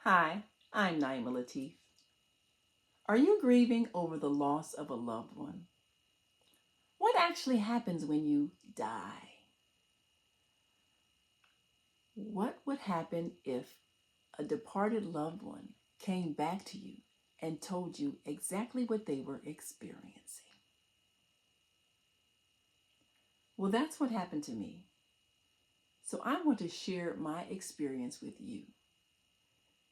Hi, I'm Naima Latif. Are you grieving over the loss of a loved one? What actually happens when you die? What would happen if a departed loved one came back to you and told you exactly what they were experiencing? Well, that's what happened to me. So I want to share my experience with you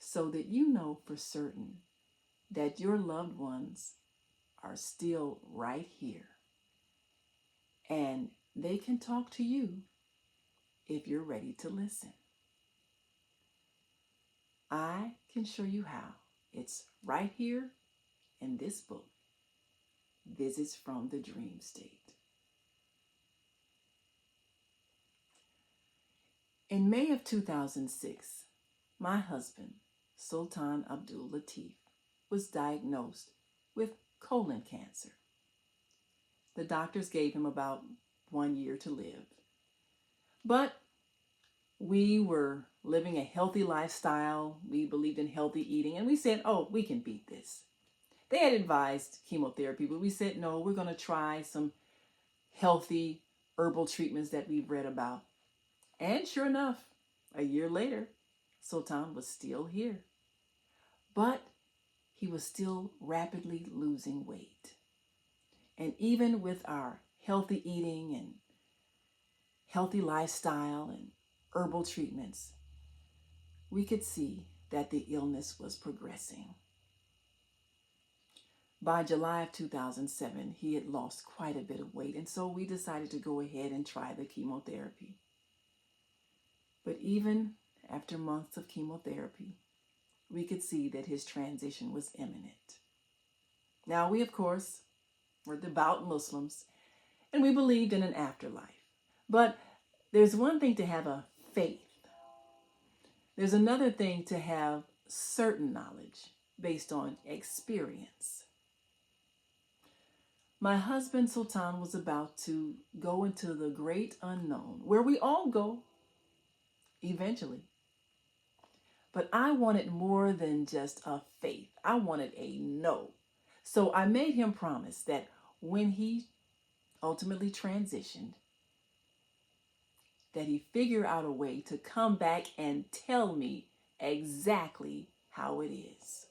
so that you know for certain that your loved ones are still right here and they can talk to you if you're ready to listen. I can show you how. It's right here in this book, Visits from the Dream State. In May of 2006, my husband, Sultan Abdul Latif, was diagnosed with colon cancer. The doctors gave him about 1 year to live. But we were living a healthy lifestyle. We believed in healthy eating, and we said, oh, we can beat this. They had advised chemotherapy, but we said, no, we're going to try some healthy herbal treatments that we've read about. And sure enough, a year later, Sultan was still here. But he was still rapidly losing weight. And even with our healthy eating and healthy lifestyle and herbal treatments, we could see that the illness was progressing. By July of 2007, he had lost quite a bit of weight, and so we decided to go ahead and try the chemotherapy. But even after months of chemotherapy, we could see that his transition was imminent. Now, we, of course, were devout Muslims, and we believed in an afterlife. But there's one thing to have a faith. There's another thing to have certain knowledge based on experience. My husband Sultan was about to go into the great unknown, where we all go eventually. But I wanted more than just a faith. I wanted a no. So I made him promise that when he ultimately transitioned, that he figure out a way to come back and tell me exactly how it is.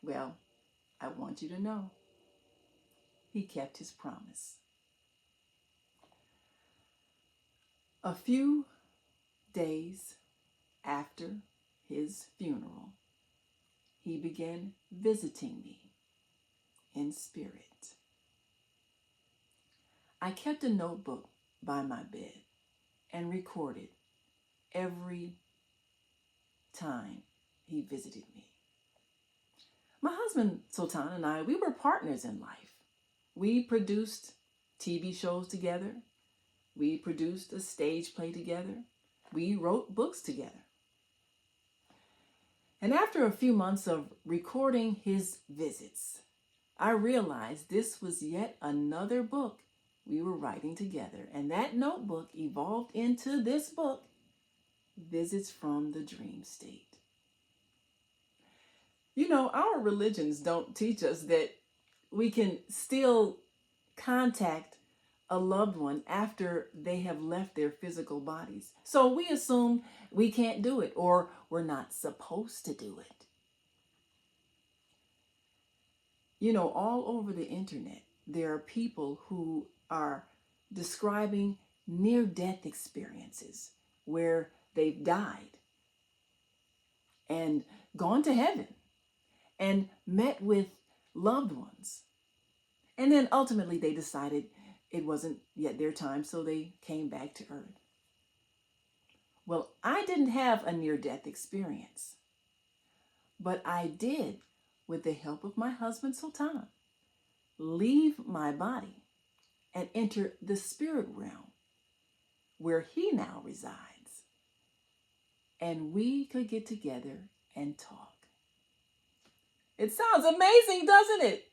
Well, I want you to know he kept his promise. A few days after his funeral, he began visiting me in spirit. I kept a notebook by my bed and recorded every time he visited me. My husband Sultan and I, we were partners in life. We produced TV shows together. We produced a stage play together. We wrote books together. And after a few months of recording his visits, I realized this was yet another book we were writing together. And that notebook evolved into this book, Visits from the Dream State. You know, our religions don't teach us that we can still contact a loved one after they have left their physical bodies. So we assume we can't do it or we're not supposed to do it. You know, all over the internet, there are people who are describing near-death experiences where they've died and gone to heaven and met with loved ones. And then ultimately they decided it wasn't yet their time, so they came back to earth. Well, I didn't have a near-death experience, but I did, with the help of my husband Sultan, leave my body and enter the spirit realm where he now resides. And we could get together and talk. It sounds amazing, doesn't it?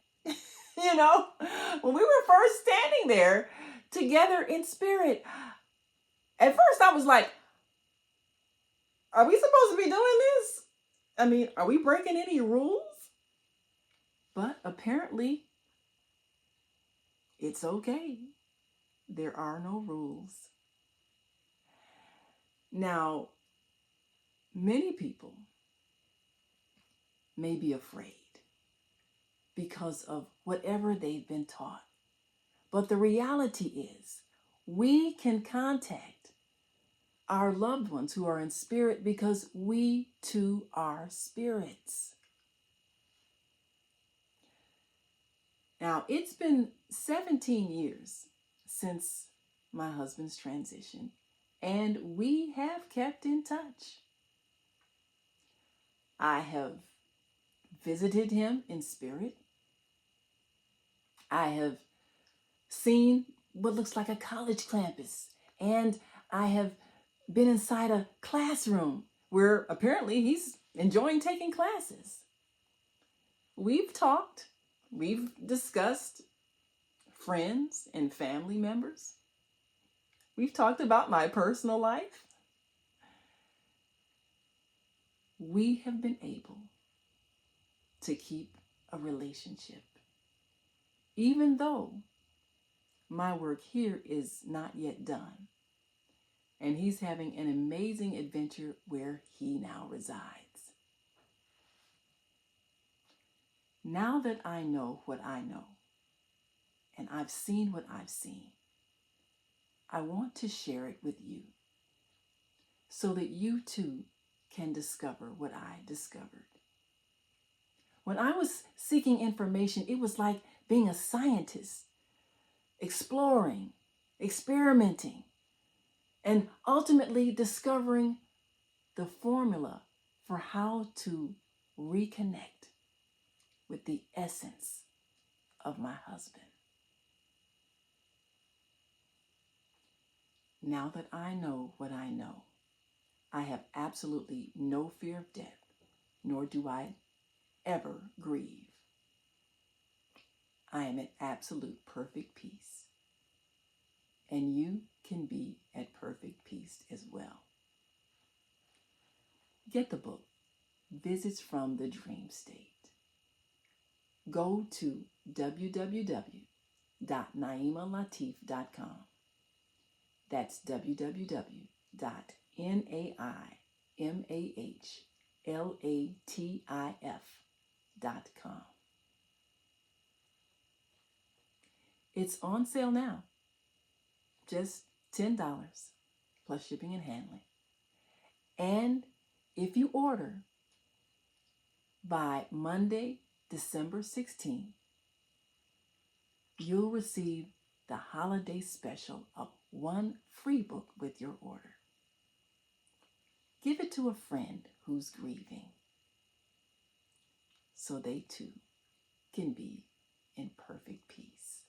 You know, when we were first standing there together in spirit, at first I was like, Are we supposed to be doing this? I mean, are we breaking any rules? But apparently, it's okay. There are no rules. Now, many people may be afraid because of whatever they've been taught. But the reality is, we can contact our loved ones who are in spirit because we too are spirits. Now, it's been 17 years since my husband's transition, and we have kept in touch. I have visited him in spirit. I have seen what looks like a college campus, and I have been inside a classroom where apparently he's enjoying taking classes. We've talked, we've discussed friends and family members. We've talked about my personal life. We have been able to keep a relationship, even though my work here is not yet done. And he's having an amazing adventure where he now resides. Now that I know what I know, and I've seen what I've seen, I want to share it with you so that you too can discover what I discovered. When I was seeking information, it was like being a scientist, exploring, experimenting, and ultimately discovering the formula for how to reconnect with the essence of my husband. Now that I know what I know, I have absolutely no fear of death, nor do I ever grieve. I am at absolute perfect peace. And you can be at perfect peace as well. Get the book, Visits from the Dream State. Go to www.naimalatif.com. That's www.naimalatif.com. It's on sale now. Just $10 plus shipping and handling. And if you order by Monday, December 16th, you'll receive the holiday special of one free book with your order. Give it to a friend who's grieving so they too can be in perfect peace.